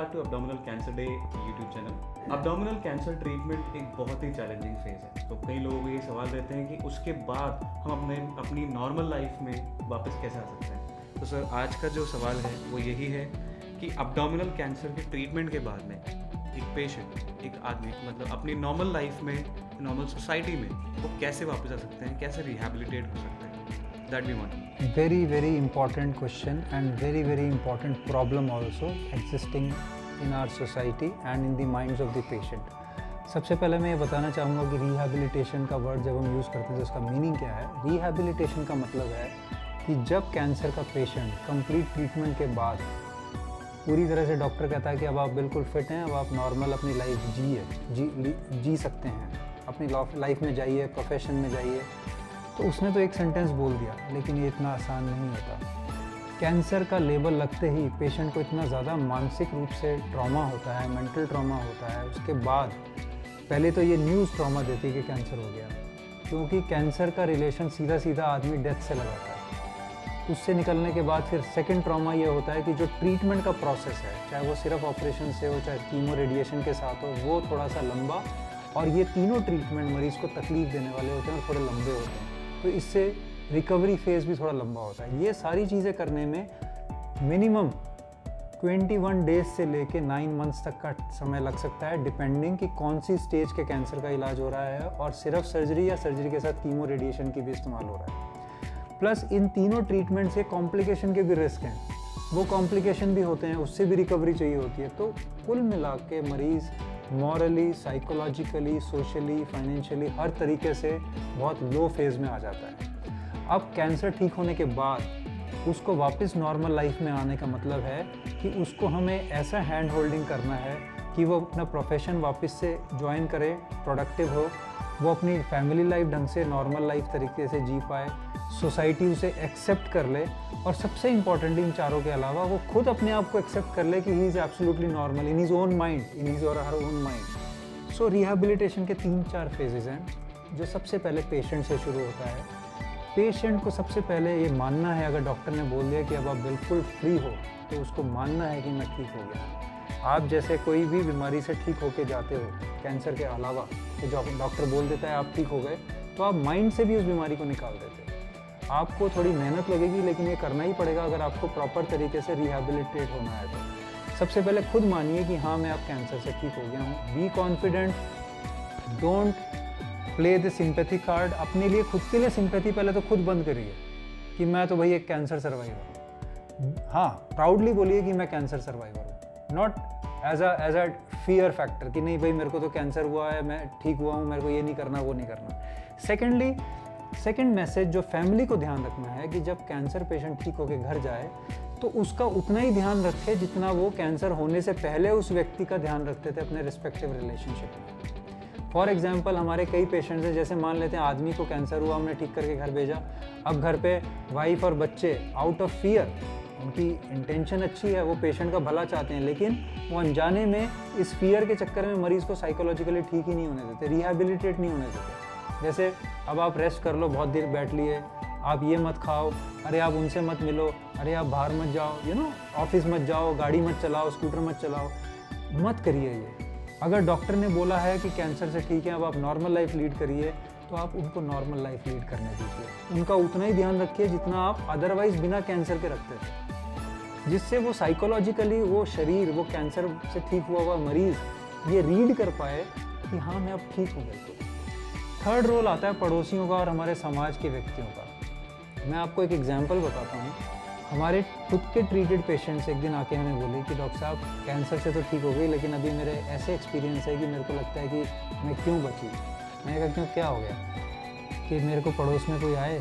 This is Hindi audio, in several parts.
Back to abdominal cancer day YouTube channel. Abdominal cancer treatment एक बहुत ही चैलेंजिंग फेज है, तो कई लोगों को ये सवाल रहते हैं कि उसके बाद हम अपनी नॉर्मल लाइफ में वापस कैसे आ सकते हैं। तो सर आज का जो सवाल है वो यही है कि एब्डोमिनल कैंसर के ट्रीटमेंट के बाद में एक पेशेंट, एक आदमी मतलब अपनी नॉर्मल लाइफ में, नॉर्मल सोसाइटी में वो कैसे वापस आ सकते हैं, कैसे रिहैबिलिटेट हो सकते हैं। That we want. Very important question and very important problem also existing in our society and in the minds of the patient. सबसे पहले मैं ये बताना चाहूँगा कि रिहैबिलिटेशन का वर्ड जब हम यूज़ करते हैं तो उसका मीनिंग क्या है। रिहैबिलिटेशन का मतलब है कि जब कैंसर का पेशेंट कंप्लीट ट्रीटमेंट के बाद पूरी तरह से डॉक्टर कहता है कि अब आप बिल्कुल फिट हैं, अब आप नॉर्मल अपनी लाइफ जी सकते हैं, अपनी लाइफ में जाइए, प्रोफेशन में जाइए, तो उसने तो एक सेंटेंस बोल दिया, लेकिन ये इतना आसान नहीं होता। कैंसर का लेबल लगते ही पेशेंट को इतना ज़्यादा मानसिक रूप से ट्रॉमा होता है, मेंटल ट्रॉमा होता है। उसके बाद पहले तो ये न्यूज़ ट्रॉमा देती है कि कैंसर हो गया, क्योंकि कैंसर का रिलेशन सीधा आदमी डेथ से लगाता है। उससे निकलने के बाद फिर सेकंड ट्रॉमा ये होता है कि जो ट्रीटमेंट का प्रोसेस है, चाहे वो सिर्फ ऑपरेशन से हो, चाहे कीमो रेडिएशन के साथ हो, वो थोड़ा सा लंबा, और ये तीनों ट्रीटमेंट मरीज़ को तकलीफ़ देने वाले होते हैं और थोड़े लंबे होते हैं, तो इससे रिकवरी फेज़ भी थोड़ा लंबा होता है। ये सारी चीज़ें करने में मिनिमम 21 डेज से लेके 9 मंथ्स तक का समय लग सकता है, डिपेंडिंग कि कौन सी स्टेज के कैंसर का इलाज हो रहा है और सिर्फ सर्जरी या सर्जरी के साथ कीमो रेडिएशन की भी इस्तेमाल हो रहा है। प्लस इन तीनों ट्रीटमेंट से कॉम्प्लिकेशन के भी रिस्क हैं, वो कॉम्प्लिकेशन भी होते हैं, उससे भी रिकवरी चाहिए होती है। तो कुल मिला के मरीज़ मॉरली, साइकोलॉजिकली, सोशली, फाइनेंशियली हर तरीके से बहुत लो फेज़ में आ जाता है। अब कैंसर ठीक होने के बाद उसको वापस नॉर्मल लाइफ में आने का मतलब है कि उसको हमें ऐसा हैंड होल्डिंग करना है कि वो अपना प्रोफेशन वापस से ज्वाइन करे, प्रोडक्टिव हो, वो अपनी फैमिली लाइफ ढंग से नॉर्मल लाइफ तरीके से जी पाए, सोसाइटी उसे एक्सेप्ट कर ले, और सबसे इम्पॉर्टेंटली इन चारों के अलावा वो खुद अपने आप को एक्सेप्ट कर ले कि he is absolutely normal in his own mind, in his और हर ओन माइंड। सो रिहैबिलिटेशन के 3-4 फेजेस हैं, जो सबसे पहले पेशेंट से शुरू होता है। पेशेंट को सबसे पहले ये मानना है, अगर डॉक्टर ने बोल दिया कि अब आप बिल्कुल फ्री हो, तो उसको मानना है कि मैं ठीक हो गया। आप जैसे कोई भी बीमारी से ठीक होके जाते हो कैंसर के अलावा, तो जो डॉक्टर बोल देता है आप ठीक हो गए, तो आप माइंड से भी उस बीमारी को निकाल देते हो। आपको थोड़ी मेहनत लगेगी, लेकिन ये करना ही पड़ेगा अगर आपको प्रॉपर तरीके से रिहैबिलिटेट होना है। तो सबसे पहले खुद मानिए कि हाँ मैं अब कैंसर से ठीक हो गया हूँ। Be confident, don't play the sympathy card. अपने लिए, खुद के लिए सिंपैथी पहले तो खुद बंद करिए कि मैं तो भाई एक कैंसर सर्वाइवर हूँ। हाँ, प्राउडली बोलिए कि मैं कैंसर सर्वाइवर हूँ, not as a fear factor कि नहीं भाई मेरे को तो कैंसर हुआ है, मैं ठीक हुआ हूँ, मेरे को ये नहीं करना, वो नहीं करना। सेकंड मैसेज जो फैमिली को ध्यान रखना है कि जब कैंसर पेशेंट ठीक होकर घर जाए तो उसका उतना ही ध्यान रखे जितना वो कैंसर होने से पहले उस व्यक्ति का ध्यान रखते थे अपने रिस्पेक्टिव रिलेशनशिप में। फॉर एग्जाम्पल, हमारे कई पेशेंट्स हैं, जैसे मान लेते हैं आदमी को कैंसर हुआ, हमने ठीक करके घर भेजा, अब घर पे वाइफ और बच्चे आउट ऑफ फियर, उनकी इंटेंशन अच्छी है, वो पेशेंट का भला चाहते हैं, लेकिन वो अनजाने में इस फियर के चक्कर में मरीज़ को साइकोलॉजिकली ठीक ही नहीं होने देते, रिहैबिलिटेट नहीं होने देते। जैसे अब आप रेस्ट कर लो, बहुत देर बैठ लिए, आप ये मत खाओ, अरे आप उनसे मत मिलो, अरे आप बाहर मत जाओ, ऑफिस मत जाओ, गाड़ी मत चलाओ, स्कूटर मत चलाओ, मत करिए ये। अगर डॉक्टर ने बोला है कि कैंसर से ठीक है, अब आप नॉर्मल लाइफ लीड करिए, तो आप उनको नॉर्मल लाइफ लीड करने दीजिए। उनका उतना ही ध्यान रखिए जितना आप अदरवाइज बिना कैंसर के रखते थे, जिससे वो साइकोलॉजिकली, वो शरीर, वो कैंसर से ठीक हुआ मरीज़ ये रीड कर पाए कि हाँ मैं अब ठीक हूँ बिल्कुल। थर्ड रोल आता है पड़ोसियों का और हमारे समाज के व्यक्तियों का। मैं आपको एक एग्जांपल बताता हूँ। हमारे खुद के ट्रीटेड पेशेंट्स एक दिन आके हमें बोले कि डॉक्टर साहब कैंसर से तो ठीक हो गई, लेकिन अभी मेरे ऐसे एक्सपीरियंस है कि मेरे को लगता है कि मैं क्यों बची। मैंने कहा क्यों, क्या हो गया? कि मेरे को पड़ोस में कोई आए,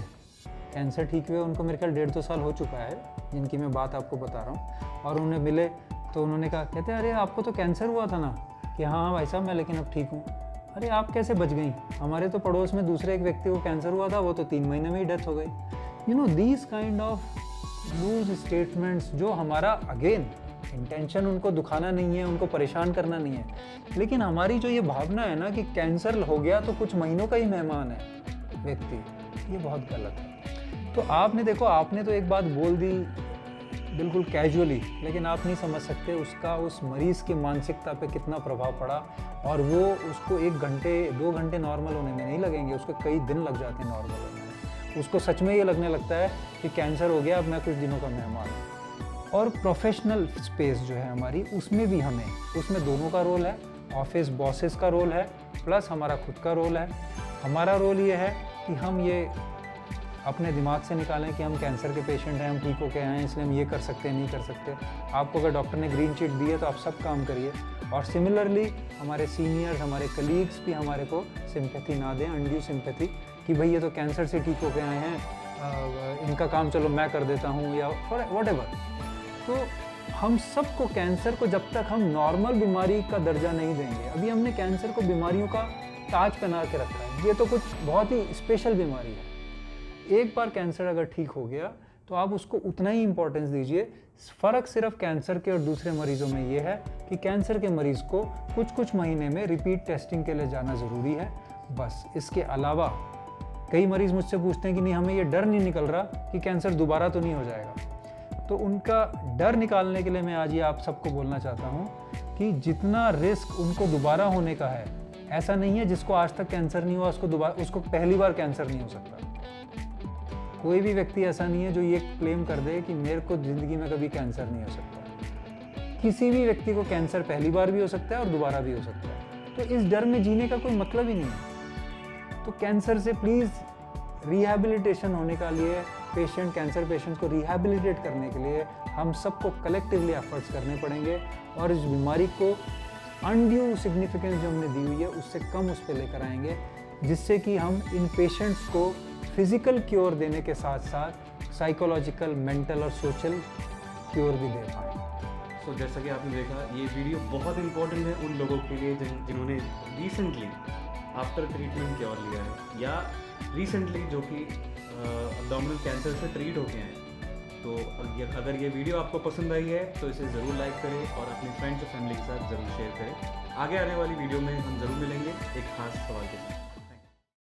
कैंसर ठीक हुए, उनको मेरे ख्याल 1.5-2 साल हो चुका है जिनकी मैं बात आपको बता रहा हूँ, और उन्हें मिले तो उन्होंने कहा, कहते अरे आपको तो कैंसर हुआ था ना? कि हाँ भाई साहब मैं लेकिन अब ठीक हूँ। अरे आप कैसे बच गई? हमारे तो पड़ोस में दूसरे एक व्यक्ति को कैंसर हुआ था, वो तो 3 महीने में ही डेथ हो गई। These kind of loose statements, जो हमारा अगेन इंटेंशन उनको दुखाना नहीं है, उनको परेशान करना नहीं है, लेकिन हमारी जो ये भावना है ना कि कैंसर हो गया तो कुछ महीनों का ही मेहमान है व्यक्ति, ये बहुत गलत है। तो आपने देखो, आपने तो एक बात बोल दी बिल्कुल कैजुअली, लेकिन आप नहीं समझ सकते उसका उस मरीज़ की मानसिकता पे कितना प्रभाव पड़ा। और वो उसको 1 घंटे 2 घंटे नॉर्मल होने में नहीं लगेंगे, उसको कई दिन लग जाते हैं नॉर्मल होने में। उसको सच में ये लगने लगता है कि कैंसर हो गया, अब मैं कुछ दिनों का मेहमान हूँ। और प्रोफेशनल स्पेस जो है हमारी, उसमें भी हमें, उसमें दोनों का रोल है। ऑफिस बॉसेस का रोल है प्लस हमारा खुद का रोल है। हमारा रोल ये है कि हम ये अपने दिमाग से निकालें कि हम कैंसर के पेशेंट हैं, हम ठीक होके आए हैं, इसलिए हम ये कर सकते हैं, नहीं कर सकते। आपको अगर डॉक्टर ने ग्रीन चिट दी है तो आप सब काम करिए। और सिमिलरली हमारे सीनियर्स, हमारे कलीग्स भी हमारे को सिंपैथी ना दें, अनड्यू सिंपैथी, कि भाई ये तो कैंसर से ठीक होके आए हैं, इनका काम चलो मैं कर देता हूँ, या व्हाटएवर। तो हम सबको कैंसर को जब तक हम नॉर्मल बीमारी का दर्जा नहीं देंगे, अभी हमने कैंसर को बीमारियों का ताज पहना के रखा है, ये तो कुछ बहुत ही स्पेशल बीमारी है। एक बार कैंसर अगर ठीक हो गया तो आप उसको उतना ही इम्पोर्टेंस दीजिए। फ़र्क सिर्फ कैंसर के और दूसरे मरीजों में ये है कि कैंसर के मरीज़ को कुछ महीने में रिपीट टेस्टिंग के लिए जाना ज़रूरी है, बस। इसके अलावा कई मरीज़ मुझसे पूछते हैं कि नहीं, हमें ये डर नहीं निकल रहा कि कैंसर दोबारा तो नहीं हो जाएगा। तो उनका डर निकालने के लिए मैं आज ये आप सबको बोलना चाहता हूँ कि जितना रिस्क उनको दोबारा होने का है, ऐसा नहीं है जिसको आज तक कैंसर नहीं हुआ उसको पहली बार कैंसर नहीं हो सकता। कोई भी व्यक्ति ऐसा नहीं है जो ये क्लेम कर दे कि मेरे को ज़िंदगी में कभी कैंसर नहीं हो सकता। किसी भी व्यक्ति को कैंसर पहली बार भी हो सकता है और दोबारा भी हो सकता है। तो इस डर में जीने का कोई मतलब ही नहीं है। तो कैंसर से प्लीज़ रिहैबिलिटेशन होने का लिए कैंसर पेशेंट्स को रिहैबिलिटेट करने के लिए हम सबको कलेक्टिवली एफर्ट्स करने पड़ेंगे और इस बीमारी को अनड्यू सिग्निफिकेंस जो हमने दी हुई है उससे कम उस पर लेकर आएंगे, जिससे कि हम इन पेशेंट्स को फिजिकल क्योर देने के साथ साथ साइकोलॉजिकल, मेंटल और सोशल क्योर भी दे पाएँ। सो जैसा कि आपने देखा, ये वीडियो बहुत इंपॉर्टेंट है उन लोगों के लिए जिन्होंने रिसेंटली आफ्टर ट्रीटमेंट क्योर लिया है, या रिसेंटली जो कि एब्डोमिनल कैंसर से ट्रीट होके हैं। तो अगर ये वीडियो आपको पसंद आई है तो इसे ज़रूर लाइक करें और अपने फ्रेंड्स और फैमिली के साथ ज़रूर शेयर करें। आगे आने वाली वीडियो में हम ज़रूर मिलेंगे एक खास सवाल के साथ।